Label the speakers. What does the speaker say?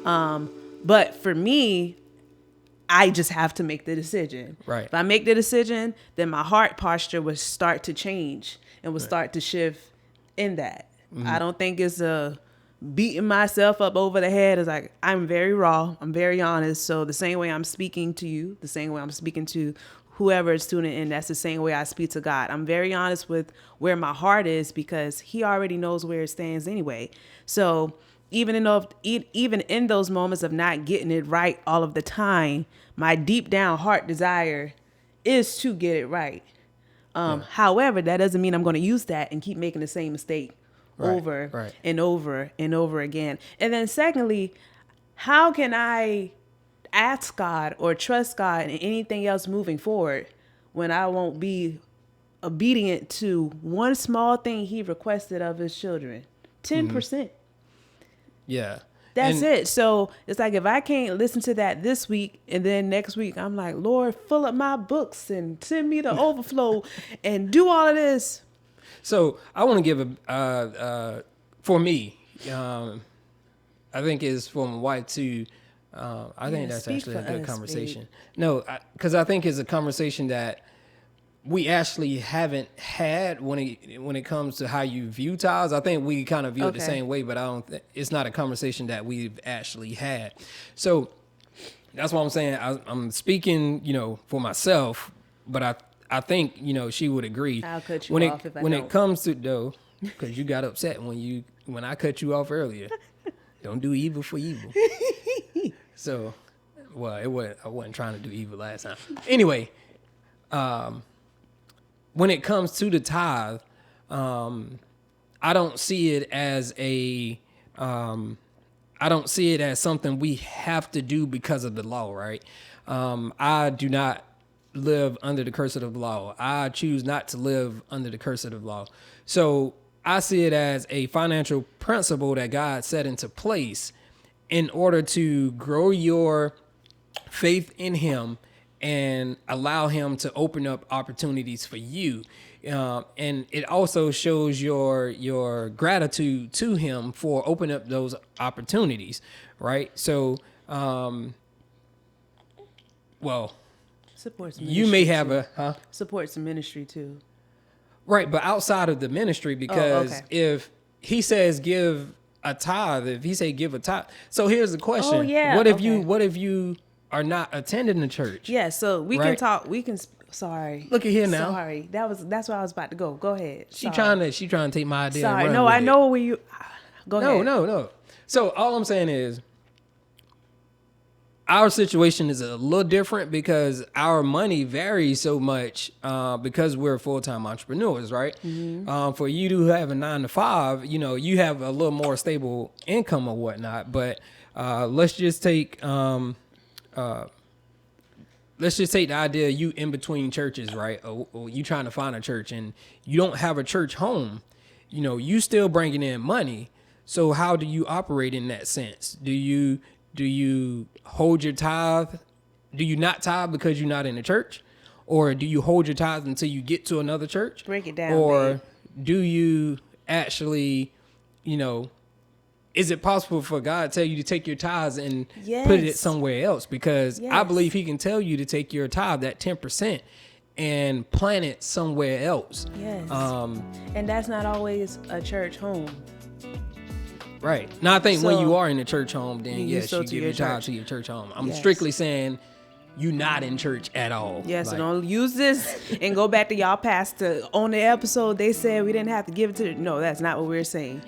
Speaker 1: But for me, I just have to make the decision.
Speaker 2: Right.
Speaker 1: If I make the decision, then my heart posture will start to change and will start to shift in that. I don't think it's a beating myself up over the head. It's like, I'm very raw. I'm very honest. So the same way I'm speaking to you, the same way I'm speaking to whoever is tuning in, that's the same way I speak to God. I'm very honest with where my heart is because he already knows where it stands anyway. So even in those moments of not getting it right all of the time, my deep down heart desire is to get it right. However, that doesn't mean I'm going to use that and keep making the same mistake over and over and over again. And then secondly, how can I ask God or trust God in anything else moving forward when I won't be obedient to one small thing he requested of his children? 10%.
Speaker 2: Yeah.
Speaker 1: That's it. So it's like if I can't listen to that this week and then next week I'm like, Lord, fill up my books and send me the overflow and do all of this.
Speaker 2: So I want to give for me, I think it's for my wife too. I think that's actually a good conversation. Babe. No, because I think it's a conversation that we actually haven't had when it comes to how you view tithes. I think we kind of view it the same way, but I don't. It's not a conversation that we've actually had. So that's what I'm saying. I'm speaking, for myself, but I think she would agree.
Speaker 1: I'll cut you off if I
Speaker 2: when
Speaker 1: don't.
Speaker 2: it comes to though, because you got upset when I cut you off earlier. Don't do evil for evil. So, well, I wasn't trying to do evil last time. Anyway, when it comes to the tithe, I don't see it as something we have to do because of the law, right? I do not live under the curse of the law. I choose not to live under the curse of the law. So I see it as a financial principle that God set into place in order to grow your faith in him and allow him to open up opportunities for you. And it also shows your gratitude to him for opening up those opportunities, right? So,
Speaker 1: supports
Speaker 2: you may have
Speaker 1: supports the ministry too.
Speaker 2: Right, but outside of the ministry, because if he says give a tithe, if he say give a tithe, so here's the question: what if you are not attending the church?
Speaker 1: Yeah, so we can talk. We can. Sorry.
Speaker 2: Look at here now.
Speaker 1: Sorry, that's where I was about to go. Go ahead.
Speaker 2: She trying to take my idea.
Speaker 1: Sorry, no, I know where you. Go ahead.
Speaker 2: No. So all I'm saying is, our situation is a little different because our money varies so much because we're full-time entrepreneurs, right? Mm-hmm. For you to have a 9-to-5, you have a little more stable income or whatnot. But let's just take the idea of you in between churches, right? Or you trying to find a church and you don't have a church home. You still bringing in money. So how do you operate in that sense? Do you hold your tithe? Do you not tithe because you're not in the church? Or do you hold your tithe until you get to another church?
Speaker 1: Break it down.
Speaker 2: Or
Speaker 1: babe.
Speaker 2: Do you actually, is it possible for God to tell you to take your tithes and put it somewhere else? Because I believe he can tell you to take your tithe, that 10%, and plant it somewhere else.
Speaker 1: Yes. And that's not always a church home.
Speaker 2: Right. Now, I think when you are in a church home, then yes, you give your tithe to your church home. I'm strictly saying you're not in church at all.
Speaker 1: Yes, so don't use this and go back to y'all pastor. On the episode, they said we didn't have to give it to... No, that's not what we're saying.